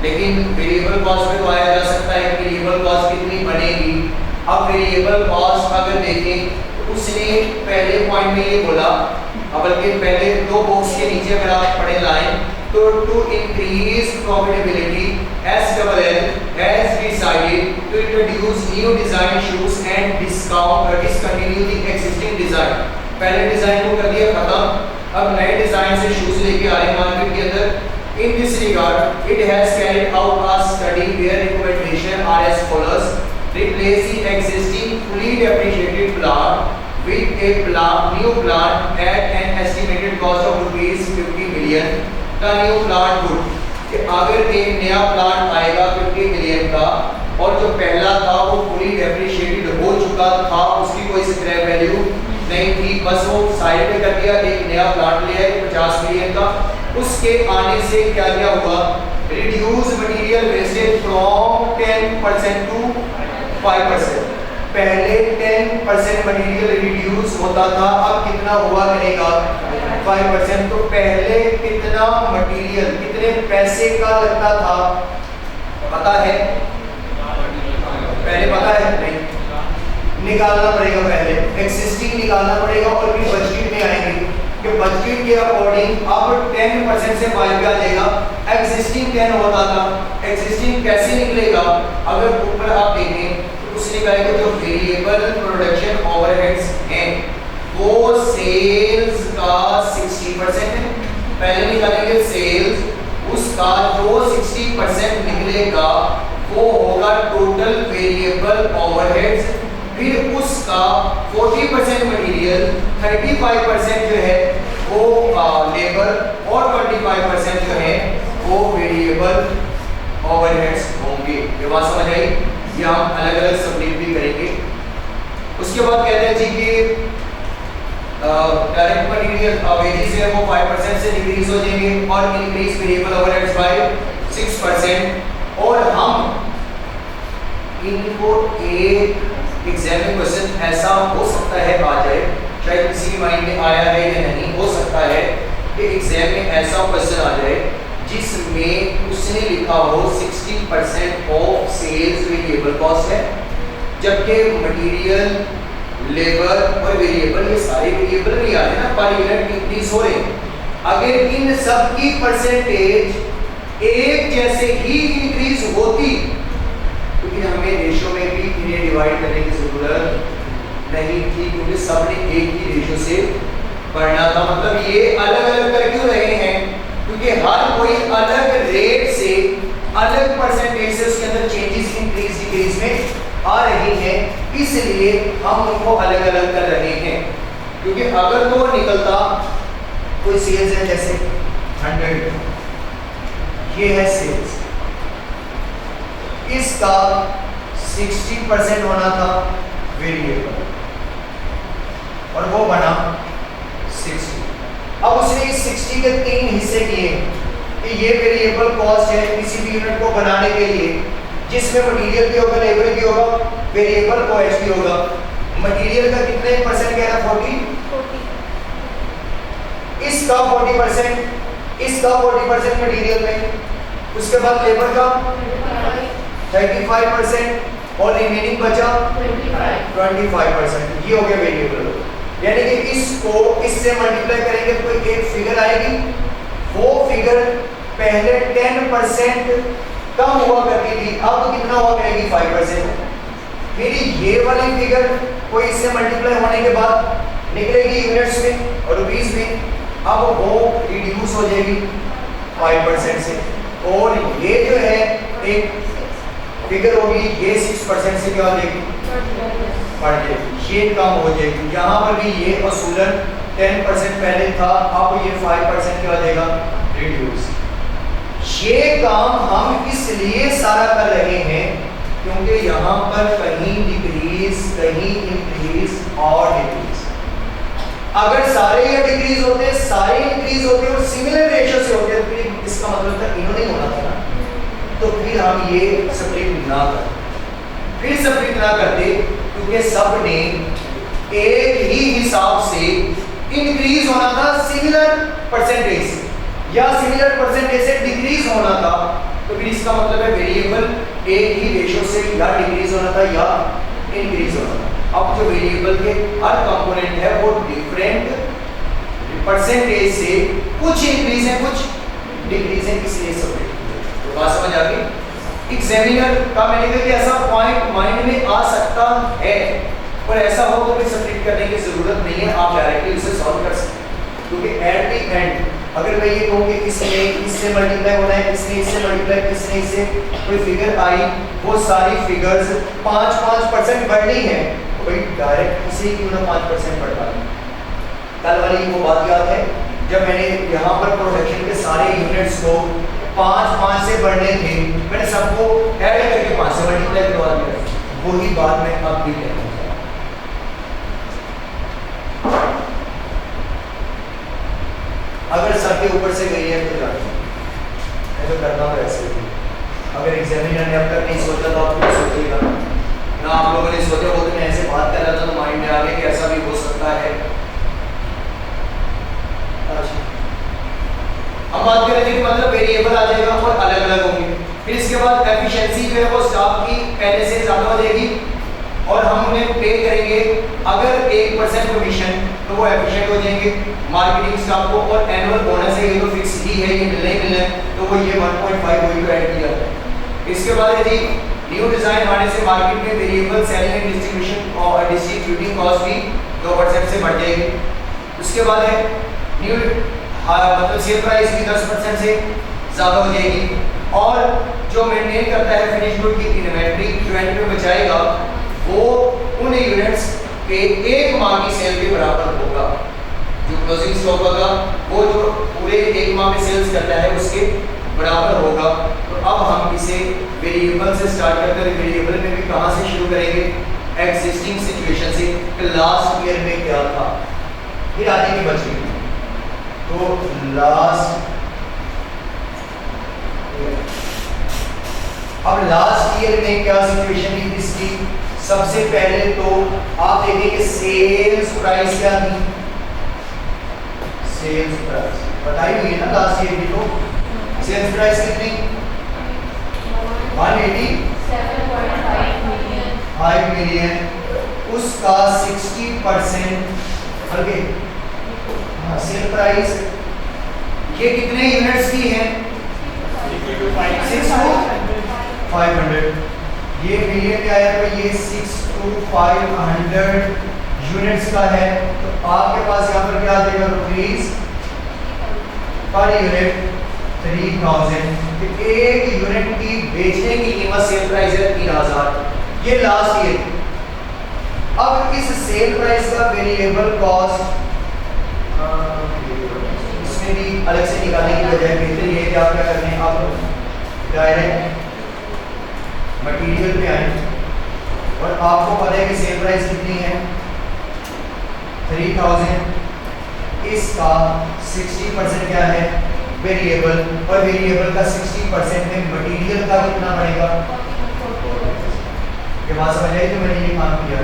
लेकिन variable cost में तो आया जा सकता है कि वेरिएबल कॉस्ट कितनी बनेगी। अब वेरिएबल कॉस्ट अगर देखें तो उसने पहले पॉइंट में ये बोला, बल्कि पहले दो बॉक्स के नीचे अगर आप पढ़े लाइन, तो to increase profitability SLL has decided to introduce new design shoes and discontinue the existing design। पहले डिजाइन को कर दिया खत्म, अब नए डिजाइन से शूज लेके आ रहे मार्केट के अंदर। In this regard, it has carried out a study where recommendations are as follows: replace the existing fully depreciated plant with a new plant at an estimated cost of rupees 50 million। The new plant would, कि अगर एक नया plant आएगा 50 million का और जो पहला था वो fully depreciated हो चुका था, उसकी कोई स्क्रैप वैल्यू नहीं थी, बस वो साइड पे कर दिया, एक नया प्लांट लिया 50 मिलियन का। उसके आने से क्या क्या हुआ? Reduce material wastage from 10% to 5%। पहले 10% मटेरियल रिड्यूस होता था, अब कितना हुआ करेगा? 5%। तो पहले कितना मटेरियल, कितने पैसे का लगता था पता है? पहले पता है? नहीं, निकालना पड़ेगा, पहले एग्जिस्टिंग निकालना पड़ेगा और फिर बजट में आएंगे कि बजट के अकॉर्डिंग अब 10% से 5 पे आ जाएगा। एग्जिस्टिंग 10 होता था, एग्जिस्टिंग कैसे निकलेगा? अगर ऊपर आप देखें तो उसने कहा कि जो वेरिएबल प्रोडक्शन ओवरहेड्स हैं वो सेल्स का 60% है, पहले निकालेंगे सेल्स, उसका जो 60% निकलेगा वो होगा टोटल वेरिएबल ओवरहेड्स, फिर उसका 40% मटेरियल, 35% जो है वो लेबर और 25% जो है वो वेरिएबल ओवरहेड्स होंगे। ये बात समझ आई? ये हम अलग अलग सबडिविड भी करेंगे। उसके बाद कहते हैं जी कि डायरेक्ट मटेरियल वेजेस है वो 5% से डिक्रीज हो जाएंगे और इंक्रीज वेरिएबल ओवरहेड्स बाय 6%। और हम इनको एक एग्जाम में क्वेश्चन ऐसा हो सकता है आ जाए, शायद किसी के माइंड में आया है या नहीं, हो सकता है कि एग्जाम में ऐसा क्वेश्चन आ जाए जिसमें उसने लिखा हो 60% ऑफ सेल्स वेरिएबल कॉस्ट है, जबकि मटेरियल, लेबर और वेरिएबल ये सारे वेरिएबल नहीं आ रहे ना, पर यूनिट इंक्रीज हो रहे हैं। अगर इन सब की परसेंटेज एक जैसे ही इंक्रीज होती, क्योंकि हमें रेशो में भी इन्हें डिवाइड करने की जरूरत नहीं थी, क्योंकि सबने एक ही रेशो से पढ़ना था। मतलब ये अलग अलग कर क्यों रहे हैं? क्योंकि हर कोई अलग रेट से, अलग परसेंटेज से उसके अंदर चेंजेस इंक्रीज डिक्रीज में आ रही हैं, इसलिए हम उनको अलग अलग कर रहे हैं। क्योंकि अगर तो निकलता कोई सेल्स है जैसे 100, ये है सेल्स, इसका 60% होना था वेरिएबल और वो बना 60। अब उसने इस 60 के 3 हिस्से किए कि ये वेरिएबल कॉस्ट है किसी भी यूनिट को बनाने के लिए, जिसमें मटेरियल भी होगा, लेबर भी होगा, वेरिएबल कॉस्ट भी होगा। मटेरियल का कितने परसेंट कह रहा? 40। इसका 40%, इसका 40% मटेरियल में, उसके बाद लेबर का 35% और रिमेनिंग बचा 25%। ये हो गया वेरिएबल। यानी कि इसको इससे मल्टीप्लाई करेंगे तो एक फिगर आएगी, वो फिगर पहले 10% कम हुआ करती थी, अब कितना हुआ करेगी? 5%। फिर ये वाली फिगर कोई इससे मल्टीप्लाई होने के बाद निकलेगी यूनिट्स में और रुपीस में, अब वो रिड्यूस हो जाएगी 5% से, और ये जो है एक फिगर होगी, ये 6% से क्या हो जाएगी? बढ़ जाएगी, ये कम हो जाएगी। यहाँ पर भी ये असूलन 10% पहले था, अब ये 5% क्या हो जाएगा? रिड्यूस। ये काम हम इसलिए सारा कर रहे हैं क्योंकि यहाँ पर कहीं डिक्रीज, कहीं इंक्रीज और डिक्रीज। अगर सारे ये डिक्रीज होते, सारे इंक्रीज होते और सिमिलर रेशियो से होते, तो इसका मतलब था इन्होंने होना था ना, तो फिर हम ये सब्ट्रैक्ट ना करते, फिर सब्ट्रैक्ट ना करते, क्योंकि सब ने एक ही हिसाब से इंक्रीज होना था सिमिलर परसेंटेज से, या सिमिलर परसेंटेज से डिक्रीज होना था, तो फिर इसका मतलब है वेरिएबल एक ही रेशो से या डिक्रीज होना था या इंक्रीज होना था। अब जो वेरिएबल के हर कंपोनेंट है वो डिफरेंट परसेंटेज से कुछ इंक्रीज है कुछ डिक्रीज है, इसलिए सब तो बात समझ आ गई। एग्जामिनर का मैंने कहा कि ऐसा पॉइंट माइंड में आ सकता है, पर ऐसा हो तो फिर सब्ट्रैक्ट करने की जरूरत नहीं है, आप डायरेक्टली उसे सॉल्व कर सकते हैं। क्योंकि एट द एंड अगर मैं ये कहूँ कि इसने इससे मल्टीप्लाई होना है, इसने इससे मल्टीप्लाई, इसने इससे कोई फिगर आई, वो सारी फिगर्स 5-5% बढ़नी है, तो भाई डायरेक्ट इसे क्यों ना 5% बढ़ा। कल वाली वो बात याद है जब मैंने यहाँ पर प्रोडक्शन के सारे यूनिट्स को 5-5 से बढ़ने थे, मैंने सबको ऐड करके 5 से मल्टीप्लाई करवा दिया। वही बात मैं अब भी कहता हूँ। अगर सर के ऊपर से गई है तो जाए, मैं तो करता हूँ ऐसे ही। अगर एग्जामिनर ने अब तक नहीं सोचा तो आप खुद सोचिएगा ना, आप लोगों ने सोचा वो तो मैं ऐसे बात कर रहा था तो माइंड में आ गया कि ऐसा भी हो सकता है। हम बात कर रहे थे कि मतलब वेरिएबल आ जाएगा और अलग अलग होंगे, फिर इसके बाद एफिशिएंसी जो है वो स्टाफ की पहले से ज़्यादा हो जाएगी और हम उन्हें पे करेंगे अगर 1% कमीशन तो वो एफिशिएंट हो जाएंगे मार्केटिंग स्टाफ को, और एनुअल बोनस है ये तो फिक्स ही है, ये मिलना ही मिलना है, तो वो ये 1.5 वही तो ऐड किया जाता है। इसके बाद यदि न्यू डिज़ाइन आने से मार्केट में वेरिएबल सेलिंग एंड डिस्ट्रीब्यूशन और डिस्ट्रीब्यूटिंग कॉस्ट भी 2% से बढ़ जाएगी। उसके बाद है न्यू मतलब सेल प्राइस भी 10% से ज़्यादा हो जाएगी, और जो मेंटेन करता है फिनिश गुड की इन्वेंट्री जो एंड में बचाएगा वो उन यूनिट्स के एक माह की सेल के बराबर होगा। जो क्लोजिंग स्टॉक होगा वो जो पूरे एक माह में सेल्स करता है उसके बराबर होगा। तो अब हम इसे वेरिएबल से स्टार्ट करते हैं। वेरिएबल में भी कहाँ से शुरू करेंगे? एग्जिस्टिंग सिचुएशन से, कि लास्ट ईयर में क्या था, फिर आगे की बची। तो लास्ट अब लास्ट ईयर में क्या सिचुएशन थी इसकी? सबसे पहले तो आप देखेंगे सेल्स प्राइस क्या थी, सेल्स प्राइस बताई हुई है ना लास्ट ईयर की। तो सेल्स प्राइस कितनी? 187.5 मिलियन। उसका 60% ओके सेल प्राइस ये कितने यूनिट्स की है? 6 to 500। ये मिलियन में आया तो ये 6 to 500 यूनिट्स का है। तो आपके पास यहाँ पर क्या आ जाएगा? Rupees per unit 3000। एक यूनिट की बेचने की कीमत सेल प्राइस है 3000। ये लास्ट ईयर। अब इस सेल प्राइस का वेरिएबल कॉस्ट इसमें भी अलग से निकालने की बजाय बेहतर ये कि आप क्या करते हैं, आप डायरेक्ट मटेरियल पे आए और आपको पता है कि सेल प्राइस कितनी है 3000। इसका 60% क्या है? वेरिएबल। और वेरिएबल का 60% में मटेरियल का कितना पड़ेगा? ये बात समझ आई जो मैंने ये काम किया।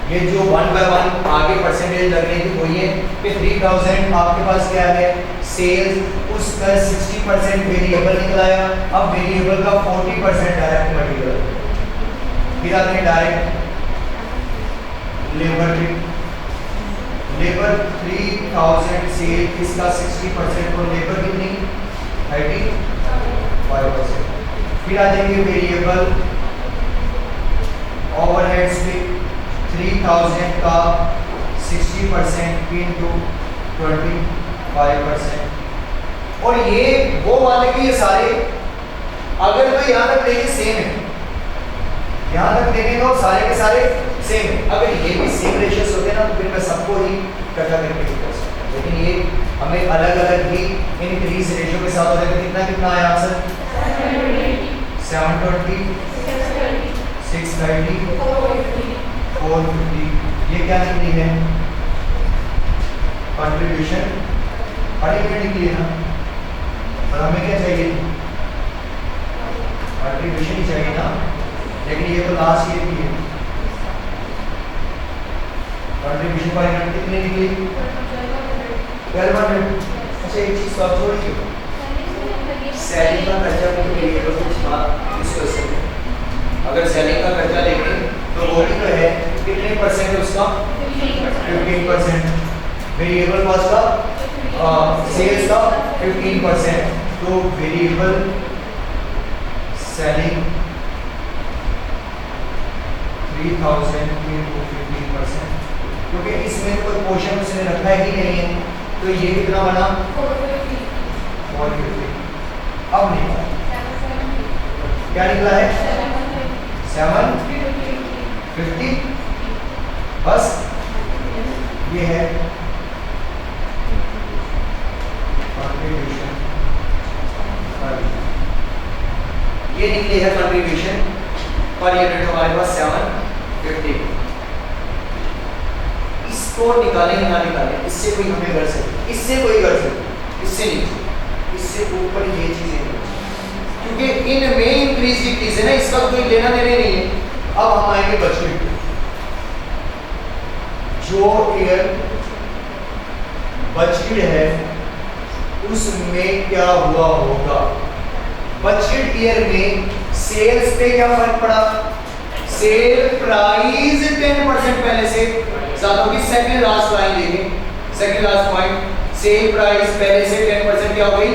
ये जो 1 by 1 आगे परसेंटेज लगने की वही है कि 3000 आपके पास क्या है सेल्स, उसका 60% वेरिएबल निकलाया। अब वेरिएबल का 40% डायरेक्ट मटेरियल। फिर आते हैं डायरेक्ट लेबर पे। लेबर 3000 सेल, इसका 60% और लेबर कितनी 35%। फिर आ जाएंगे वेरिएबल ओवरहेड्स पे। 3000 का 60% इंटू 25%। और ये वो वाले कि ये सारे अगर तो यहाँ तक देखें सेम है, यहाँ तक देखें तो सारे के सारे सेम है। अगर ये भी सेम रेशियोस होते ना तो फिर मैं सबको ही इकट्ठा करके कर सकता हूँ, लेकिन ये हमें अलग अलग ही इंक्रीज रेशियो के साथ हो जाएगा। कितना कितना आया आंसर? 720, 630, 450। ये क्या निकली है? कंट्रीब्यूशन अल्टीमेट निकली है ना। और हमें क्या चाहिए? कंट्रीब्यूशन ही चाहिए ना, लेकिन ये तो लास्ट ईयर की है। कंट्रीब्यूशन पर यूनिट कितनी निकली? 1200। अच्छा एक चीज तो आप छोड़िए, सैलरी का खर्चा अगर सेलिंग का खर्चा देखें तो वो भी तो है, कितने परसेंट है उसका? 15%। वेरिएबल कॉस्ट का सेल्स का 15%, तो वेरिएबल सेलिंग 3000 into 15%, क्योंकि इसमें कोई पोर्शन उसने रखा ही नहीं है, तो ये कितना बना? 450। अब निकला क्या निकला है? 750। बस ये है कंट्रीब्यूशन, ये निकली है कंट्रीब्यूशन पर यूनिट हमारे पास 750। इसको निकालें ना निकालें, इससे कोई हमें कर सकते, इससे कोई कर सकते, इससे नहीं, इससे ऊपर ये चीजें नहीं, क्योंकि इनमें इंक्रीज डिक्रीज है ना, इसका कोई लेना देने नहीं है। अब हम आएंगे बजट, जो ईयर बजट है उसमें क्या हुआ होगा? बजट ईयर में सेल्स पे क्या फर्क पड़ा? सेल प्राइस 10% पहले से ज्यादा होगी। सेकंड लास्ट लाइन देखें, second last point, sale price पहले से 10% क्या हो गई?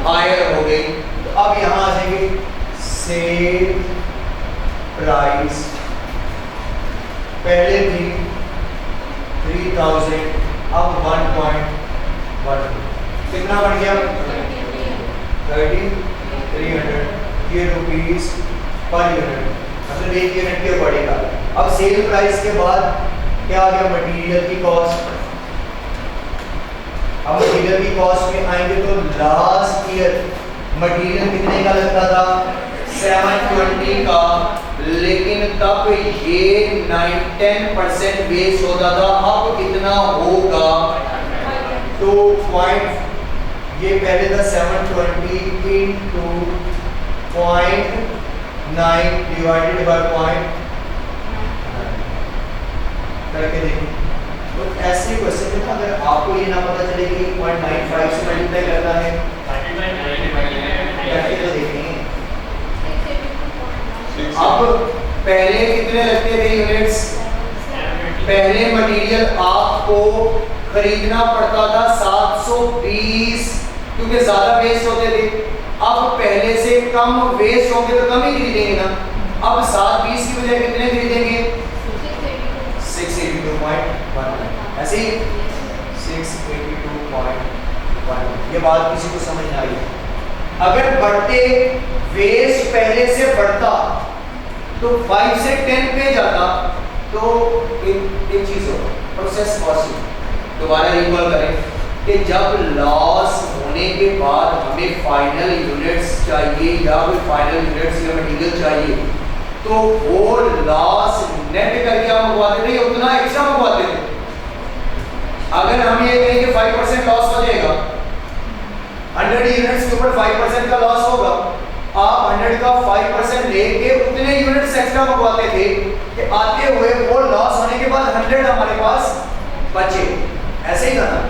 हायर हो गई। तो अब यहां आ जाएंगे सेल प्राइस पहले थी 3000, अब 1.1, कितना बढ़ गया? 3300 ये रुपीस पर यूनिट, मतलब 1 यूनिट के बढ़ेगा। अब सेल प्राइस के बाद क्या आ गया? मटेरियल की कॉस्ट। अब मटेरियल की कॉस्ट में आएंगे तो लास्ट ईयर मटेरियल कितने का लगता था? 720 का, लेकिन तब ये 9-10% वेस्ट होता था। अब कितना होगा? तो पॉइंट, ये पहले था 720 into 0.9 डिवाइडेड बाय 0.9 करके देखिए। तो ऐसे क्वेश्चन में अगर आपको ये ना पता चले कि 0.95 से मल्टीप्लाई करना है, करके तो देखेंगे। अब पहले कितने लगते थे यूनिट्स? पहले मटेरियल आपको खरीदना पड़ता था 720, क्योंकि ज्यादा वेस्ट होते थे। अब पहले से कम वेस्ट होंगे तो कम ही खरीदेंगे ना। अब 720 की बजाय कितने खरीदेंगे? 682.1, ऐसे ही 682.1। ये बात किसी को समझ ना आई? अगर बढ़ते वेस्ट पहले से बढ़ता तो 5 से 10 पे जाता, तो एक चीज हो प्रोसेस कॉस्ट दोबारा रिकॉल करें कि जब लॉस होने के बाद हमें फाइनल यूनिट्स चाहिए या कोई फाइनल यूनिट्स या मटेरियल चाहिए, तो वो लॉस नेट करके हम मंगवाते थे, उतना एक्स्ट्रा मंगवाते थे। अगर हम ये कहें कि 5% लॉस हो जाएगा, 100 यूनिट्स के ऊपर 5% का लॉस होगा, आप 100 का 5% लेके उतने यूनिट्स एक्स्ट्रा मंगवाते थे कि आते हुए वो लॉस होने के बाद 100 हमारे पास बचे। ऐसे ही था ना।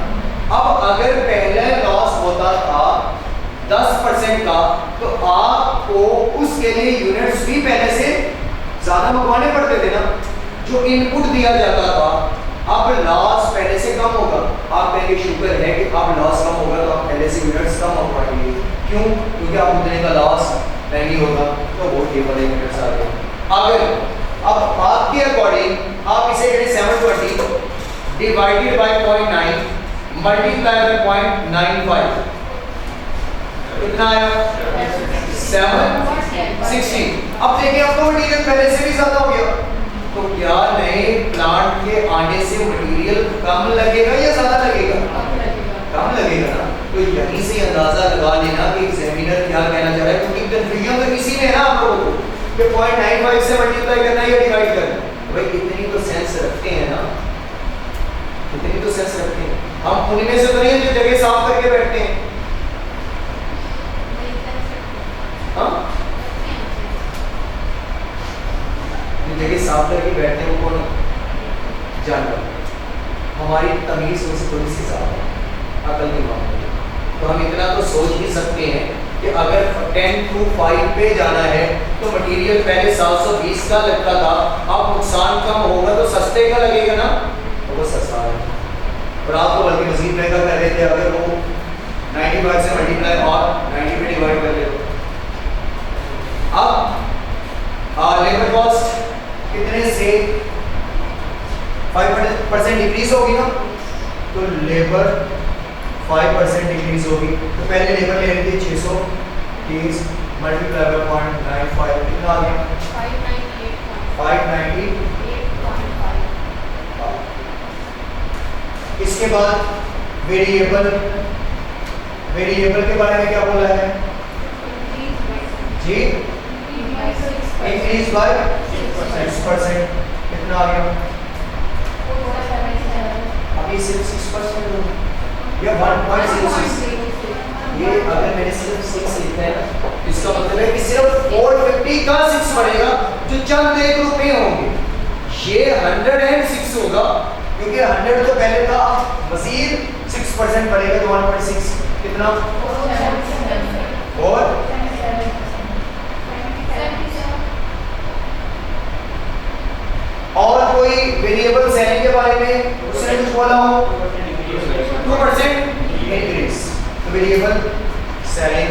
अब अगर पहले लॉस होता था 10% का, तो आपको उसके लिए यूनिट्स भी पहले से ज्यादा मंगवाने पड़ते थे ना, जो इनपुट दिया जाता था। अब लॉस पहले से कम होगा, आप कहेंगे शुक्र है कि अब लॉस कम होगा, तो आप पहले से यूनिट्स कम मंगवाएंगे। क्यों? क्योंकि आप उतने का लॉस नहीं होगा, तो वो टेबल यूनिट्स आ गए। अगर अब आपके अकॉर्डिंग आप इसे करें 720 डिवाइडेड बाय 0.9 मल्टीप्लाई बाय 0.95, कितना आया? 760। अब देखिए अब तो मटेरियल पहले से भी ज्यादा हो गया, तो क्या नए प्लांट के आने से मटेरियल कम लगेगा या ज्यादा लगेगा? कम लगेगा ना। तो यहीं से अंदाजा लगा लेना कि एग्जामिनर क्या कहना चाह रहा है, क्योंकि कंफ्यूजन तो इसी में है ना आप लोगों को कि 0.95 से मल्टीप्लाई करना या डिवाइड करना। भाई इतनी तो सेंस रखते हैं ना, इतनी तो सेंस रखते हैं। हम उनमें से तो नहीं जो जगह साफ करके बैठते हैं। हाँ, जो जगह साफ करके बैठते हैं वो कौन जानता? हमारी तमीज उनसे थोड़ी सी ज्यादा है, अकल की मामले। तो हम इतना तो सोच ही सकते हैं कि अगर 10 to 5 पे जाना है तो मटेरियल पहले 720 का लगता था, अब नुकसान कम होगा तो सस्ते का लगेगा ना, तो वो सस्ता है। और आपको बल्कि मजीद महंगा कर रहे थे अगर वो 95 से मल्टीप्लाई और 90 पे डिवाइड कर ले। अब लेबर कॉस्ट कितने से 5% डिक्रीज होगी ना, तो लेबर 5% डिक्रीज होगी। तो पहले लेबर ले रही थी 630 मल्टीप्लाई बाय 0.95 कितना आ गया 598। इसके बाद वेरिएबल के बारे में क्या बोला है जी, इंक्रीज बाय 6%। कितना आ गया अभी सिर्फ 6% या 1.06। ये अगर मैंने सिर्फ 6 लिखा है इसका मतलब है कि सिर्फ 450 का 6 बढ़ेगा जो चंद एक रुपए होंगे। ये 106 होगा क्योंकि 100 तो पहले था, मजीद 6% बढ़ेगा तो 1.6 कितना और कोई वेरिएबल सेलिंग के बारे में उसने कुछ बोला हो 2% इंक्रीज, तो वेरिएबल सेलिंग